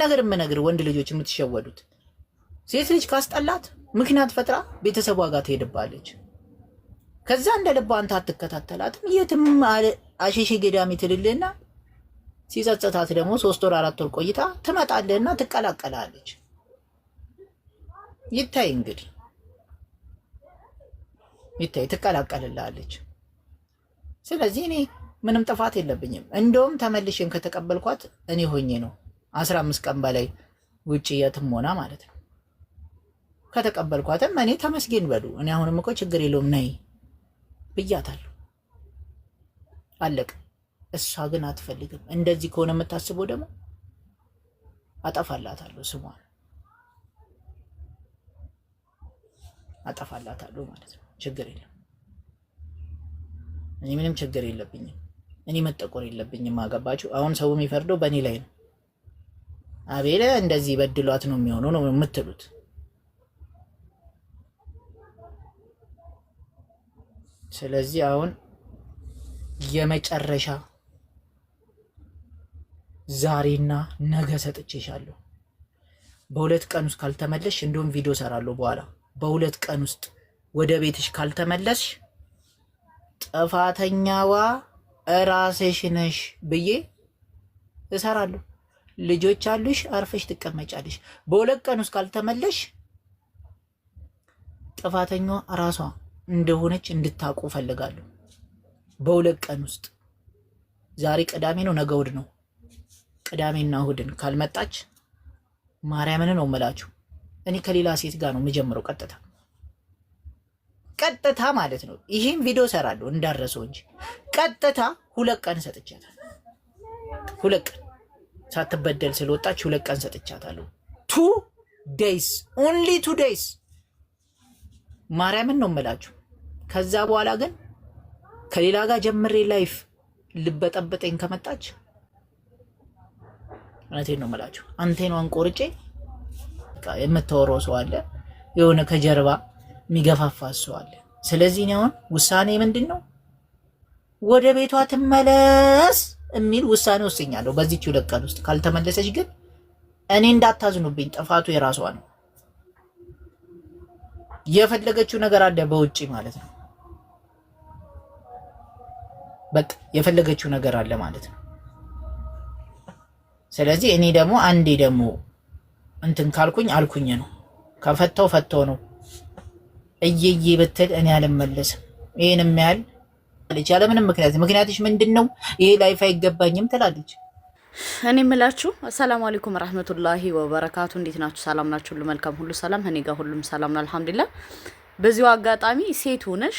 ነገር የምነግር ወንድ ልጆች የምትሸወዱት ሴት ልጅ ካስጠላት ምክንያት ፈጥራ ቤተሰቧ ጋር ትሄድባለች ከዛ እንደልባ አንተ አትከታተላትም የትም አሸሼ ገዳሚ ትልልና ሲጸጸታት ደግሞ 3 ወር 4 ወር ቆይታ ትመጣለህና ትቀላቀላለች ይታይ እንግዲህ ይታይ ትቀላቀልላለች ስለዚህ እኔ ምንም ጥፋት የለብኝም እንደውም ተመልሼን ከተቀበልኳት እኔ ሆኜ ነው 15 ቀን በላይ ውጪ የትም ሆና ማለት ነው ከተቀበልኳትም እኔ ተመስገን በሉ እኔ አሁንም እኮ ችግር የለውም ነይ ብያታለሁ አለቀ እሷ ግን አትፈልግም እንደዚህ ከሆነ የምታስበው ደግሞ አጠፋላታለሁ ስሟን አጠፋላታለሁ ማለት ነው ችግር የለም እኔ ምንም ችግር የለብኝም እኔ መጠቆር የለብኝም አገባችሁ አሁን ሰው የሚፈርደው በእኔ ላይ ነው አቤለ እንደዚህ በድሏት ነው የሚሆነው ነው የምትሉት ስለዚህ አሁን የመጨረሻ ዛሬና ነገ ሰጥቼሻለሁ በሁለት ቀን ውስጥ ካልተመለሽ እንደውም ቪዲዮ ሰራለሁ በኋላ በሁለት ቀን ውስጥ ወደ ቤትሽ ካልተመለስሽ ጥፋተኛዋ ራስሽ ነሽ ብዬ እሰራለሁ ልጆች አሉሽ አርፈሽ ትቀመጫለሽ በሁለት ቀን ውስጥ ካልተመለሽ ጥፋተኛዋ ራሷ እንደሆነች እንድታውቁ ፈልጋለሁ በሁለት ቀን ውስጥ ዛሬ ቅዳሜ ነው ነገ እሑድ ነው ቅዳሜና እሑድን ካልመጣች ማርያምን ነው መላችሁ እኔ ከሌላ ሴት ጋር ነው የምጀምረው ቀጥታ ማለት ነው ይሄን ቪዲዮ ሰራለሁ እንዳረሰው እንጂ ቀጥታ ሁለት ቀን ሰጥቻታለሁ ሁለት ቀን ሳትበደል ስለወጣች ሁለት ቀን ሰጥቻታለሁ 2 days only 2 days ማርያምን ነው መላችሁ ከዛ በኋላ ግን ከሌላ ጋር ጀምሬ ላይፍ ልበጠበጠኝ ከመጣች እውነቴን ነው መላችሁ አንቴኗን ቆርጬ የምታወራው ሰው አለ የሆነ ከጀርባ የሚገፋፋ ሰው አለ ስለዚህ ነው ውሳኔ ምንድነው ወደ ቤቷ ትመለስ የሚል ውሳኔ ወስኛለሁ በዚህች ሁለት ቀን ውስጥ ካልተመለሰች ግን እኔ እንዳታዝኑብኝ ጥፋቱ የራሷ ነው የፈለገችው ነገር አለ በውጪ ማለት ነው በቃ የፈለገችው ነገር አለ ማለት ነው ስለዚህ እኔ ደግሞ አንዴ ደግሞ እንትን ካልኩኝ አልኩኝ ነው ከፈተው ፈተው ነው እየዬ በተል እኔ አልመለስም ይሄንም ያህል ያለ ምንም ምክንያትሽ ምንድነው ይሄ ላይፍ አይገባኝም ትላለች እኔ ምላችሁ አሰላሙ አለይኩም ወራህመቱላሂ ወበረካቱ እንዴት ናችሁ ሰላም ናችሁ ሁሉ መልካም ሁሉ ሰላም እኔ ጋር ሁሉም ሰላም ነው አልহামዱሊላህ በዚሁ አጋጣሚ ሴት ሆነሽ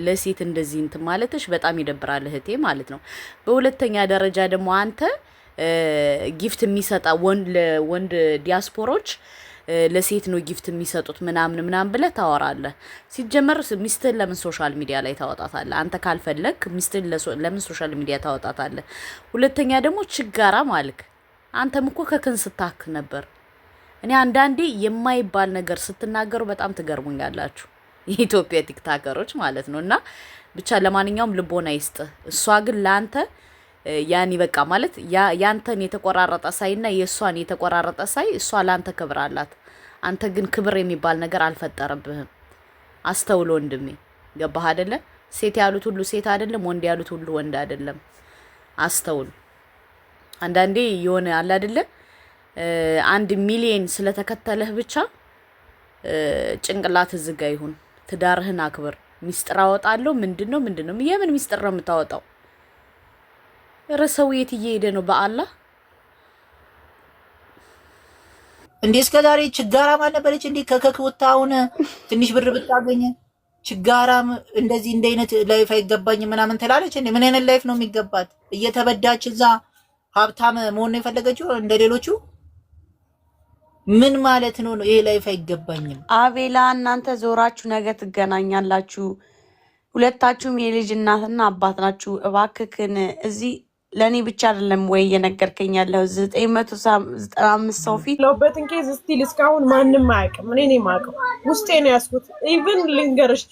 ለሴት እንደዚህ እንትን ማለትሽ በጣም ይደብራል እህቴ ማለት ነው በሁለተኛ ደረጃ ደግሞ አንተ ጊፍት የሚሰጣ ወንድ ዲያስፖሮች ለሴት ነው ጊፍት የሚሰጡት ምናምን ብለ ታወራለህ ሲጀመር ሚስትህን ለምን ሶሻል ሚዲያ ላይ ታወጣታለህ አንተ ካልፈለክ ሚስትህን ለምን ሶሻል ሚዲያ ታወጣታለህ ሁለተኛ ደግሞ ችጋራ ማልክ አንተም እኮ ከክንስታክ ነበር እኔ አንዳንዴ የማይባል ነገር ስትናገሩ በጣም ትገርሙኛላችሁ የኢትዮጵያ ቲክታከሮች ማለት ነውና ብቻ ለማንኛውም ልቦና ይስጥ እሷ ግን ላንተ ያኒ በቃ ማለት ያንተን የተቆራረጠ ሳይና የሷን የተቆራረጠ ሳይ እሷ ላንተ ክብር አላት አንተ ግን ክብር የሚባል ነገር አልፈጠረብህም አስተውሎ ወንድሜ ገባህ አይደለ ሴት ያሉት ሁሉ ሴት አይደለም ወንድ ያሉት ሁሉ ወንድ አይደለም አስተውል አንዳንዴ የሆነ አለ አይደለ 1 ሚሊዮን ስለተከተለህ ብቻ ጭንቅላት ዝጋ ይሁን ትዳርህን አክብር ሚስጥር አወጣለሁ ምንድነው የምን ሚስጥር ነው የምታወጣው ረሰው የት እየሄደ ነው በአላህ እንዴ እስከዛሬ ችጋራም አልነበረች እንዴ ከከክውታውን ትንሽ ብር ብታገኝ ችጋራም እንደዚህ እንደ አይነት ላይፍ አይገባኝ ምናምን ትላለች እንዴ ምን አይነት ላይፍ ነው የሚገባት እየተበዳች እዛ ሀብታም መሆን የፈለገችው እንደሌሎቹ ምን ማለት ነው ይሄ ላይፍ አይገባኝም አቤላ እናንተ ዞራችሁ ነገ ትገናኛላችሁ ሁለታችሁም የልጅ እናትና አባት ናችሁ እባክክን እዚህ ለኔ ብቻ አይደለም ወይ የነገርከኝ ያለው 995 ሰው ፊት ለበትን ኬዝ ስቲል እስካሁን ማንንም አያውቅም እኔ ነኝ የማውቀው ውስጤ ነው ያስኩት ኢቭን ልንገርሽ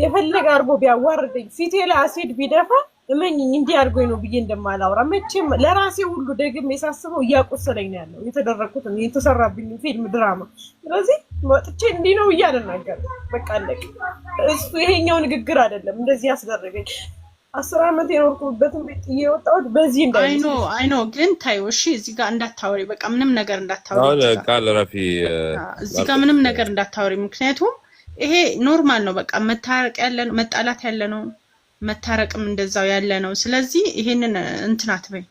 የፈለገ አርጎ ቢያዋርደኝ ፊቴ ላይ አሲድ ቢደፋ እመኝኝ እንዲህ አድርጎኝ ነው ብዬ እንደማላወራ መቼም ለራሴ ሁሉ ደግሜ ሳስበው እያቆሰለኝ ነው ያለው የተደረኩት የተሰራብኝ ፊልም ድራማ። ስለዚህ ወጥቼ እንዲህ ነው ብዬ አልናገርም። በቃ አለቀ። እሱ ይሄኛው ንግግር አይደለም እንደዚህ ያስደረገኝ። 10 ዓመት የኖርኩበትን ቤት እየወጣሁት በዚህ አይ ኖ ግን ታዩ እሺ፣ እዚህ ጋር እንዳታወሪ፣ በቃ ምንም ነገር እንዳታወሪ። አሁን ቃል ረፊ እዚህ ጋር ምንም ነገር እንዳታወሪ፣ ምክንያቱም ይሄ ኖርማል ነው። በቃ መታረቅ ያለ ነው፣ መጣላት ያለ ነው፣ መታረቅም እንደዛው ያለ ነው። ስለዚህ ይሄንን እንትን አትበይ፣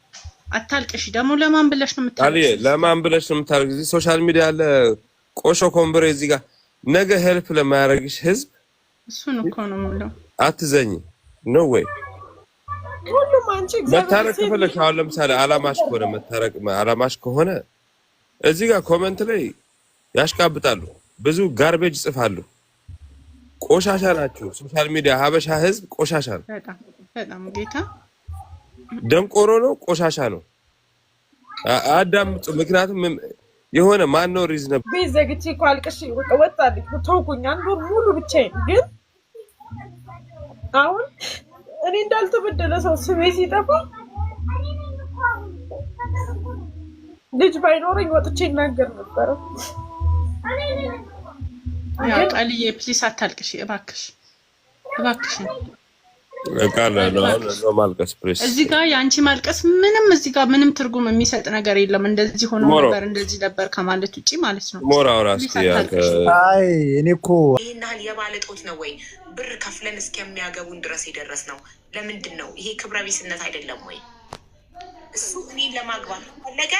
አታልቅሽ። ደግሞ ለማን ብለሽ ነው የምታልቅሽ? ለማን ብለሽ ነው የምታልቅሽ? እዚህ ሶሻል ሚዲያ ያለ ቆሾ ኮምብሬ እዚህ ጋር ነገ ሄልፕ ለማያረግሽ ህዝብ እሱን እኮ ነው የምለው። አትዘኝ ነው ወይ ሁሉም አንቺ መታረቅ ከፈለሽ አሁን ለምሳሌ አላማሽ ከሆነ እዚህ ጋር ኮሜንት ላይ ያሽቃብጣሉ፣ ብዙ ጋርቤጅ ጽፋሉ። ቆሻሻ ናቸው። ሶሻል ሚዲያ ሀበሻ ህዝብ ቆሻሻ ነው። በጣም ጌታ ደንቆሮ ነው፣ ቆሻሻ ነው። አዳምጡ። ምክንያቱም የሆነ ማን ነው ሪዝነብል ቤት ዘግቼ እኮ አልቅሽ ወጣልኝ ተውኩኝ። አንድ ወር ሙሉ ብቻዬን ግን አሁን እኔ እንዳልተበደለ ሰው ስሜ ሲጠፋ ልጅ ባይኖረኝ ወጥቼ እናገር ነበረ። ያ ቃልዬ ፕሊስ አታልቅሽ እባክሽ፣ እባክሽ ነው ማልቀስ ፕሊስ። እዚህ ጋር ያንቺ ማልቀስ እዚህ ጋር ምንም ትርጉም የሚሰጥ ነገር የለም። እንደዚህ ሆኖ ነበር እንደዚህ ነበር ከማለት ውጪ ማለት ነው። ሞራው ራስ አይ እኔ እኮ ይሄን ያህል የባለጦት ነው ወይ ብር ከፍለን እስከሚያገቡን ድረስ የደረስ ነው? ለምንድን ነው ይሄ? ክብረ ቢስነት አይደለም ወይ? እሱ እኔን ለማግባት ፈለገ፣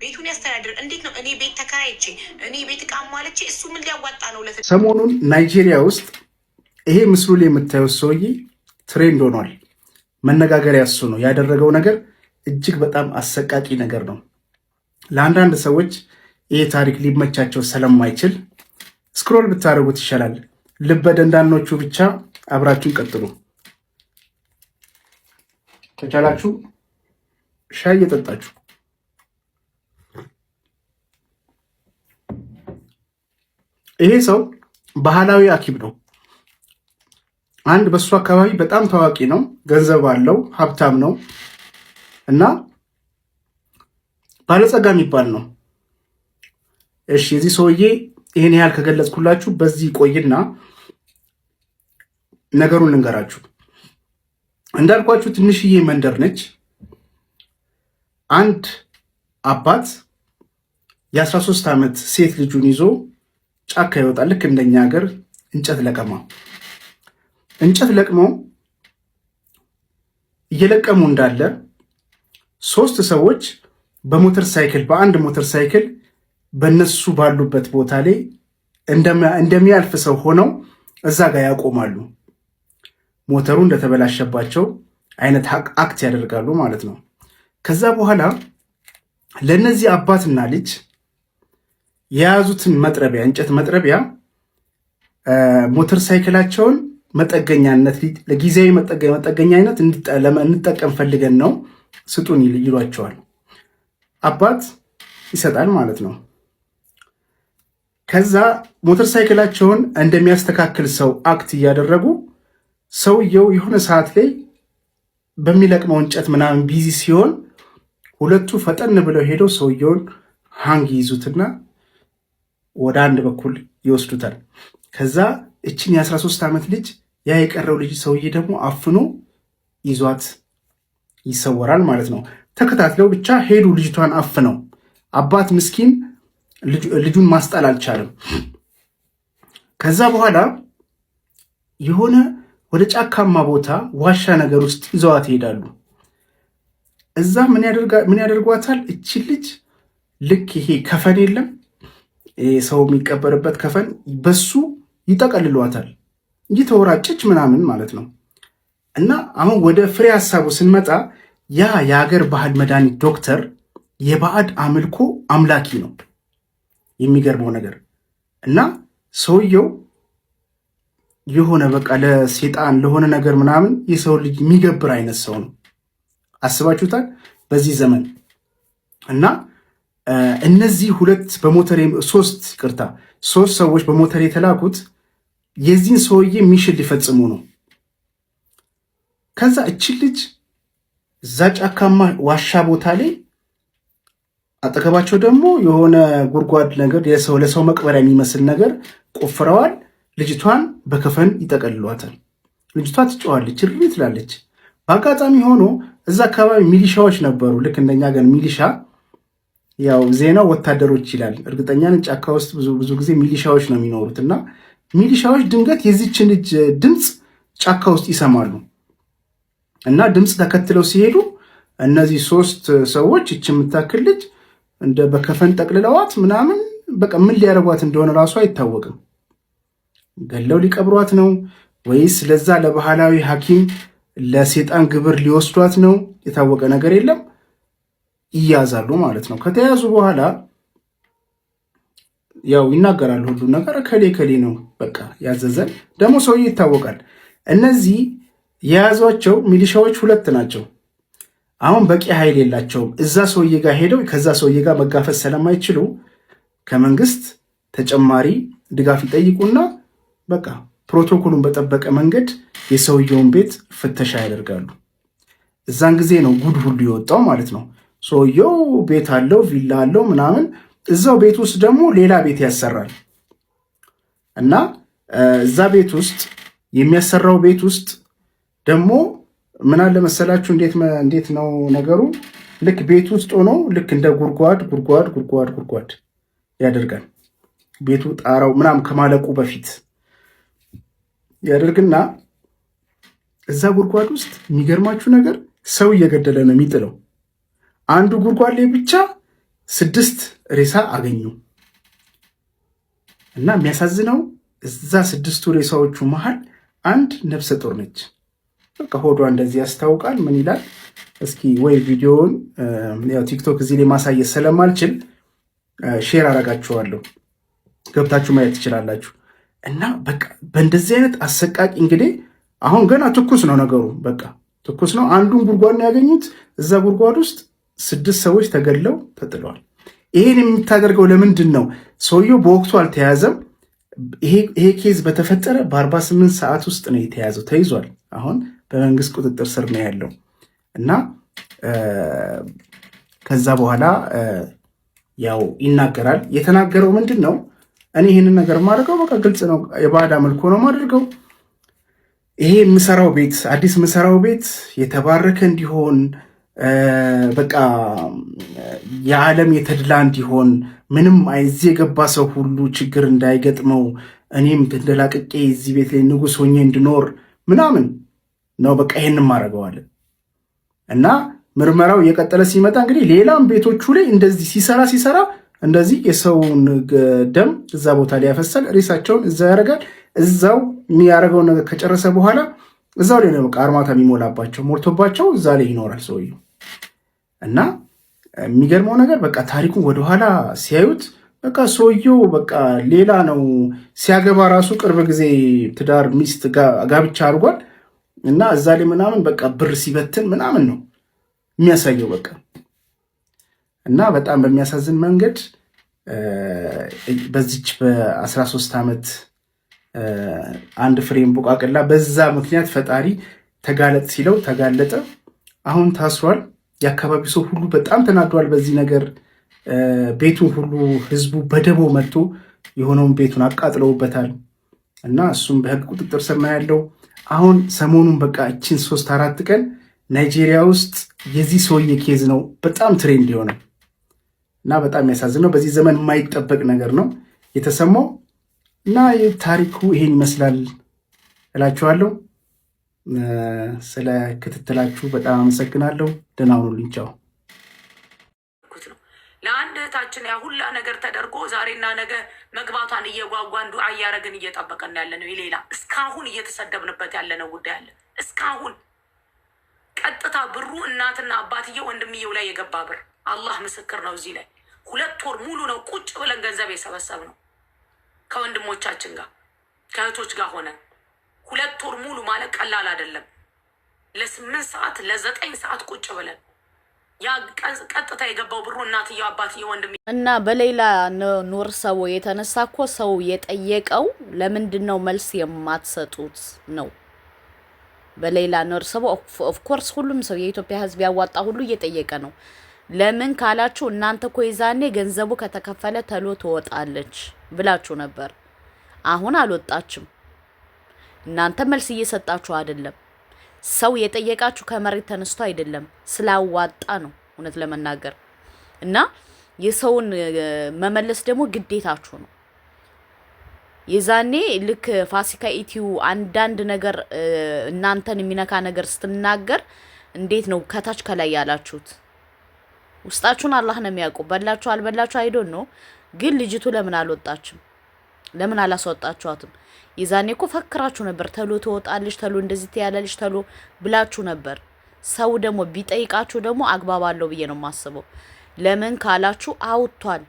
ቤቱን ያስተዳድር። እንዴት ነው እኔ ቤት ተከራይቼ እኔ ቤት ዕቃ ማለቼ እሱ ምን ሊያዋጣ ነው? ሰሞኑን ናይጄሪያ ውስጥ ይሄ ምስሉ ላይ የምታዩት ሰውዬ ትሬንድ ሆኗል። መነጋገሪያ እሱ ነው። ያደረገው ነገር እጅግ በጣም አሰቃቂ ነገር ነው። ለአንዳንድ ሰዎች ይሄ ታሪክ ሊመቻቸው ስለማይችል ስክሮል ብታደርጉት ይሻላል። ልበ ደንዳኖቹ ብቻ አብራችሁን ቀጥሉ። ከቻላችሁ ሻይ እየጠጣችሁ ይሄ ሰው ባህላዊ ሐኪም ነው። አንድ በሱ አካባቢ በጣም ታዋቂ ነው፣ ገንዘብ አለው፣ ሀብታም ነው እና ባለጸጋ የሚባል ነው። እሺ የዚህ ሰውዬ ይሄን ያህል ከገለጽኩላችሁ በዚህ ቆይና ነገሩን ልንገራችሁ። እንዳልኳችሁ ትንሽዬ መንደር ነች። አንድ አባት የ13 ዓመት ሴት ልጁን ይዞ ጫካ ይወጣል። ልክ እንደኛ ሀገር እንጨት ለቀማ። እንጨት ለቅመው እየለቀሙ እንዳለ 3 ሰዎች በሞተር ሳይክል በአንድ ሞተር ሳይክል በነሱ ባሉበት ቦታ ላይ እንደሚያልፍ ሰው ሆነው እዛ ጋር ያቆማሉ። ሞተሩ እንደተበላሸባቸው አይነት አክት ያደርጋሉ ማለት ነው። ከዛ በኋላ ለነዚህ አባትና ልጅ የያዙትን መጥረቢያ እንጨት መጥረቢያ ሞተር ሳይክላቸውን መጠገኛነት ለጊዜያዊ መጠገኛነት እንጠቀም ፈልገን ነው ስጡን ይሏቸዋል። አባት ይሰጣል ማለት ነው። ከዛ ሞተር ሳይክላቸውን እንደሚያስተካክል ሰው አክት እያደረጉ ሰውየው የሆነ ሰዓት ላይ በሚለቅመው እንጨት ምናምን ቢዚ ሲሆን ሁለቱ ፈጠን ብለው ሄደው ሰውየውን ሃንግ ይዙትና ወደ አንድ በኩል ይወስዱታል። ከዛ እችን የ13 ዓመት ልጅ ያ የቀረው ልጅ ሰውዬ ደግሞ አፍኖ ይዟት ይሰወራል ማለት ነው። ተከታትለው ብቻ ሄዱ ልጅቷን አፍነው። አባት ምስኪን ልጁን ማስጣል አልቻለም። ከዛ በኋላ የሆነ ወደ ጫካማ ቦታ ዋሻ ነገር ውስጥ ይዘዋት ይሄዳሉ። እዛ ምን ያደርጓታል? እቺ ልጅ ልክ ይሄ ከፈን የለም ሰው የሚቀበርበት ከፈን፣ በሱ ይጠቀልሏታል። እየተወራጨች ምናምን ማለት ነው። እና አሁን ወደ ፍሬ ሀሳቡ ስንመጣ ያ የሀገር ባህል መድኃኒት ዶክተር የባዕድ አምልኮ አምላኪ ነው። የሚገርመው ነገር እና ሰውየው የሆነ በቃ ለሴጣን ለሆነ ነገር ምናምን የሰው ልጅ የሚገብር አይነት ሰው ነው። አስባችሁታል? በዚህ ዘመን እና እነዚህ ሶስት ሰዎች በሞተር የተላኩት የዚህን ሰውዬ ሚሽን ሊፈጽሙ ነው። ከዛ እቺ ልጅ እዛ ጫካማ ዋሻ ቦታ ላይ አጠገባቸው ደግሞ የሆነ ጉድጓድ ነገር ለሰው መቅበሪያ የሚመስል ነገር ቆፍረዋል። ልጅቷን በከፈን ይጠቀልሏታል። ልጅቷ ትጮዋለች፣ እሪ ትላለች። በአጋጣሚ ሆኖ እዛ አካባቢ ሚሊሻዎች ነበሩ። ልክ እንደኛ ገር ሚሊሻ ያው ዜናው ወታደሮች ይላል። እርግጠኛ ነኝ ጫካ ውስጥ ብዙ ጊዜ ሚሊሻዎች ነው የሚኖሩት እና ሚሊሻዎች ድንገት የዚችን ልጅ ድምፅ ጫካ ውስጥ ይሰማሉ እና ድምፅ ተከትለው ሲሄዱ እነዚህ 3 ሰዎች እች የምታክል ልጅ እንደ በከፈን ጠቅልለዋት ምናምን በቃ ምን ሊያደርጓት እንደሆነ ራሱ አይታወቅም። ገለው ሊቀብሯት ነው ወይስ ለዛ ለባህላዊ ሐኪም ለሴጣን ግብር ሊወስዷት ነው? የታወቀ ነገር የለም። ይያዛሉ ማለት ነው። ከተያዙ በኋላ ያው ይናገራሉ ሁሉ ነገር ከሌ ነው በቃ ያዘዘን። ደግሞ ሰውዬ ይታወቃል። እነዚህ የያዟቸው ሚሊሻዎች 2 ናቸው። አሁን በቂ ኃይል የላቸውም። እዛ ሰውዬ ጋር ሄደው ከዛ ሰውዬ ጋር መጋፈጥ ስለማይችሉ ከመንግስት ተጨማሪ ድጋፍ ይጠይቁና በቃ ፕሮቶኮሉን በጠበቀ መንገድ የሰውየውን ቤት ፍተሻ ያደርጋሉ። እዛን ጊዜ ነው ጉድ ሁሉ የወጣው ማለት ነው። ሰውየው ቤት አለው፣ ቪላ አለው ምናምን። እዛው ቤት ውስጥ ደግሞ ሌላ ቤት ያሰራል እና እዛ ቤት ውስጥ የሚያሰራው ቤት ውስጥ ደግሞ ምን አለ መሰላችሁ? እንዴት ነው ነገሩ? ልክ ቤት ውስጥ ሆኖ ልክ እንደ ጉድጓድ ያደርጋል። ቤቱ ጣራው ምናምን ከማለቁ በፊት ያደርግና እዛ ጉድጓድ ውስጥ የሚገርማችሁ ነገር ሰው እየገደለ ነው የሚጥለው። አንዱ ጉድጓድ ላይ ብቻ 6 ሬሳ አገኙ እና የሚያሳዝነው እዛ 6ቱ ሬሳዎቹ መሃል አንድ ነፍሰ ጡር ነች። በቃ ሆዷ እንደዚህ ያስታውቃል። ምን ይላል እስኪ ወይ ቪዲዮውን ያው ቲክቶክ እዚህ ላይ ማሳየት ስለማልችል ሼር አረጋችኋለሁ፣ ገብታችሁ ማየት ትችላላችሁ። እና በቃ በእንደዚህ አይነት አሰቃቂ እንግዲህ አሁን ገና ትኩስ ነው ነገሩ፣ በቃ ትኩስ ነው። አንዱን ጉድጓድ ነው ያገኙት። እዛ ጉድጓድ ውስጥ 6 ሰዎች ተገድለው ተጥለዋል። ይሄን የምታደርገው ለምንድን ነው? ሰውየው በወቅቱ አልተያዘም። ይሄ ኬዝ በተፈጠረ በ48 ሰዓት ውስጥ ነው የተያዘው፣ ተይዟል። አሁን በመንግስት ቁጥጥር ስር ነው ያለው እና ከዛ በኋላ ያው ይናገራል። የተናገረው ምንድን ነው? እኔ ይህንን ነገር ማድረገው በቃ ግልጽ ነው፣ የባዕድ አምልኮ ነው ማድረገው። ይሄ የምሰራው ቤት አዲስ የምሰራው ቤት የተባረከ እንዲሆን በቃ የዓለም የተድላ እንዲሆን ምንም እዚህ የገባ ሰው ሁሉ ችግር እንዳይገጥመው እኔም ተንደላቅቄ እዚህ ቤት ላይ ንጉሥ ሆኜ እንድኖር ምናምን ነው። በቃ ይሄንን ማድረገዋለን እና ምርመራው እየቀጠለ ሲመጣ እንግዲህ ሌላም ቤቶቹ ላይ እንደዚህ ሲሰራ እንደዚህ የሰውን ደም እዛ ቦታ ላይ ያፈሳል፣ ሬሳቸውን እዛ ያደርጋል። እዛው የሚያደርገውን ነገር ከጨረሰ በኋላ እዛው ላይ ነው በቃ አርማታ የሚሞላባቸው ሞልቶባቸው እዛ ላይ ይኖራል ሰውየው። እና የሚገርመው ነገር በቃ ታሪኩን ወደኋላ ሲያዩት በቃ ሰውየው በቃ ሌላ ነው። ሲያገባ ራሱ ቅርብ ጊዜ ትዳር ሚስት ጋብቻ አድርጓል እና እዛ ላይ ምናምን በቃ ብር ሲበትን ምናምን ነው የሚያሳየው በቃ። እና በጣም በሚያሳዝን መንገድ በዚች በ13 ዓመት አንድ ፍሬም ቡቃቅላ በዛ ምክንያት ፈጣሪ ተጋለጥ ሲለው ተጋለጠ። አሁን ታስሯል። የአካባቢ ሰው ሁሉ በጣም ተናዷል በዚህ ነገር። ቤቱን ሁሉ ህዝቡ በደቦ መጥቶ የሆነውን ቤቱን አቃጥለውበታል እና እሱም በህግ ቁጥጥር ስር ነው ያለው። አሁን ሰሞኑን በቃ እችን 3-4 ቀን ናይጄሪያ ውስጥ የዚህ ሰውዬ ኬዝ ነው በጣም ትሬንድ የሆነ እና በጣም የሚያሳዝነው በዚህ ዘመን የማይጠበቅ ነገር ነው የተሰማው እና ታሪኩ ይሄን ይመስላል እላችኋለሁ። ስለ ክትትላችሁ በጣም አመሰግናለሁ። ደህና ሁኑልኝ። ቻው። ለአንድ እህታችን ያ ሁላ ነገር ተደርጎ ዛሬና ነገ መግባቷን እየጓጓን ዱዓ እያረግን እየጠበቀን ያለ ነው። ሌላ እስካሁን እየተሰደብንበት ያለ ነው ጉዳይ አለ። እስካሁን ቀጥታ ብሩ እናትና አባትየው ወንድምየው ላይ የገባ ብር አላህ ምስክር ነው። እዚህ ላይ 2 ወር ሙሉ ነው ቁጭ ብለን ገንዘብ የሰበሰብ ነው ከወንድሞቻችን ጋር ከእህቶች ጋር ሆነን 2 ወር ሙሉ ማለት ቀላል አይደለም። ለ8 ሰዓት ለ9 ሰዓት ቁጭ ብለን ያ ቀጥታ የገባው ብሩ እናትየው አባትየው ወንድም እና በሌላ ኑር ሰው የተነሳ እኮ ሰው የጠየቀው ለምንድን ነው መልስ የማትሰጡት ነው። በሌላ ነርሰቦ ኦፍ ኮርስ ሁሉም ሰው የኢትዮጵያ ህዝብ ያዋጣ ሁሉ እየጠየቀ ነው። ለምን ካላችሁ እናንተ እኮ የዛኔ ገንዘቡ ከተከፈለ ተሎ ትወጣለች ብላችሁ ነበር። አሁን አልወጣችም። እናንተ መልስ እየሰጣችሁ አይደለም። ሰው የጠየቃችሁ ከመሬት ተነስቶ አይደለም፣ ስላዋጣ ነው እውነት ለመናገር እና የሰውን መመለስ ደግሞ ግዴታችሁ ነው። የዛኔ ልክ ፋሲካ ኢቲዩ አንዳንድ ነገር እናንተን የሚነካ ነገር ስትናገር እንዴት ነው ከታች ከላይ ያላችሁት? ውስጣችሁን አላህ ነው የሚያውቀው። በላችሁ አልበላችሁ አይዶን ነው። ግን ልጅቱ ለምን አልወጣችም? ለምን አላስወጣችኋትም? የዛኔ እኮ ፈክራችሁ ነበር። ተሎ ትወጣለች፣ ተሎ እንደዚህ ትያለች፣ ተሎ ብላችሁ ነበር። ሰው ደግሞ ቢጠይቃችሁ ደግሞ አግባብ አለው ብዬ ነው የማስበው። ለምን ካላችሁ አውጥቷል።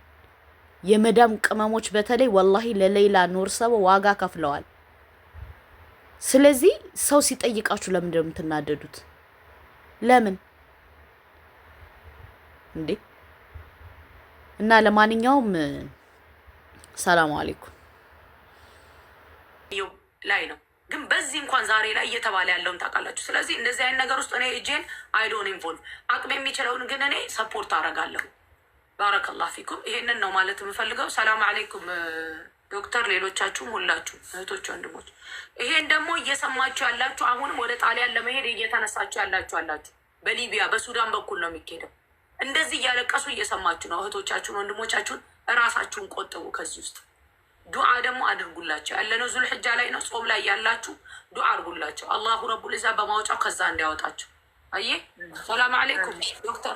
የመዳም ቅመሞች በተለይ ወላሂ ለሌላ ኑር ሰበ ዋጋ ከፍለዋል። ስለዚህ ሰው ሲጠይቃችሁ ለምን እንደምትናደዱት ለምን እንዴ? እና ለማንኛውም ሰላም አለይኩም ላይ ነው። ግን በዚህ እንኳን ዛሬ ላይ እየተባለ ያለውን ታውቃላችሁ። ስለዚህ እንደዚህ አይነት ነገር ውስጥ እኔ እጄን አይዶን ኢንቮልቭ አቅም የሚችለውን ግን እኔ ሰፖርት አደርጋለሁ። ባረከላህ ፊኩም። ይሄንን ነው ማለት የምፈልገው። ሰላም አለይኩም ዶክተር፣ ሌሎቻችሁም ሁላችሁ እህቶች ወንድሞች፣ ይሄን ደግሞ እየሰማችሁ ያላችሁ አሁንም ወደ ጣሊያን ለመሄድ እየተነሳችሁ ያላችሁ በሊቢያ በሱዳን በኩል ነው የሚሄደው። እንደዚህ እያለቀሱ እየሰማችሁ ነው። እህቶቻችሁን ወንድሞቻችሁን እራሳችሁን ቆጥቡ ከዚህ ውስጥ ዱዓ ደግሞ አድርጉላቸው። ያለነው ዙል ሕጃ ላይ ነው። ጾም ላይ ያላችሁ ዱዓ አድርጉላቸው። አላሁ ረቡል ኢዛ በማውጫው ከዛ እንዲያወጣቸው። አየ ሰላም አለይኩም ዶክተር።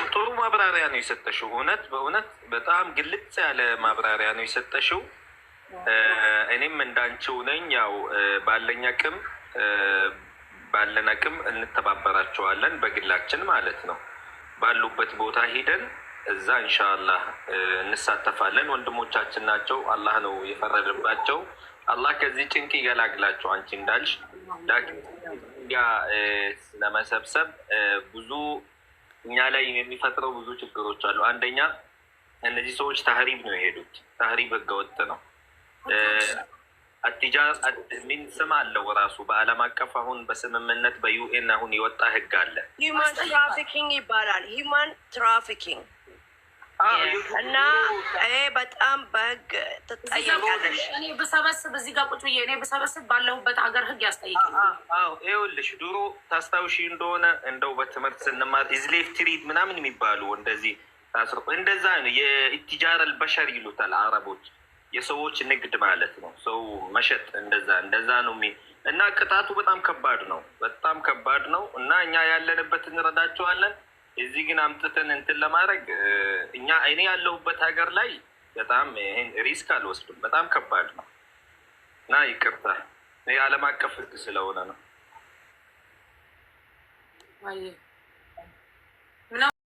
ጥሩ ማብራሪያ ነው የሰጠሽው። በእውነት በጣም ግልጽ ያለ ማብራሪያ ነው የሰጠሽው። እኔም እንዳንቺው ነኝ። ያው ባለን አቅም እንተባበራቸዋለን፣ በግላችን ማለት ነው። ባሉበት ቦታ ሂደን እዛ ኢንሻአላህ እንሳተፋለን። ወንድሞቻችን ናቸው። አላህ ነው የፈረደባቸው። አላህ ከዚህ ጭንቅ ይገላግላቸው። አንቺ እንዳልሽ ያ ለመሰብሰብ ብዙ እኛ ላይ የሚፈጥረው ብዙ ችግሮች አሉ። አንደኛ እነዚህ ሰዎች ታህሪብ ነው የሄዱት። ታህሪብ ህገወጥ ነው። አትጃር ምን ስም አለው ራሱ በአለም አቀፍ አሁን በስምምነት በዩኤን አሁን የወጣ ህግ አለ። ሂውማን ትራፊኪንግ ይባላል። ሂውማን ትራፊኪንግ እና ይሄ በጣም በህግ ትጠየቃለሽ። እኔ ብሰበስብ እዚህ ጋር ቁጭ ብዬ እኔ ብሰበስብ ባለሁበት ሀገር ህግ ያስጠይቀኛል። ይኸውልሽ ድሮ ታስታውሺ እንደሆነ እንደው በትምህርት ስንማር ኢዝሌፍ ትሪድ ምናምን የሚባሉ እንደዚህ ታስሮ እንደዛ ነው። የኢትጃር አልበሸር ይሉታል አረቦች። የሰዎች ንግድ ማለት ነው። ሰው መሸጥ እንደዛ ነው እና ቅጣቱ በጣም ከባድ ነው። በጣም ከባድ ነው እና እኛ ያለንበት እንረዳቸዋለን። እዚህ ግን አምጥተን እንትን ለማድረግ እኔ ያለሁበት ሀገር ላይ በጣም ይሄን ሪስክ አልወስድም። በጣም ከባድ ነው እና ይቅርታ የዓለም አቀፍ ህግ ስለሆነ ነው።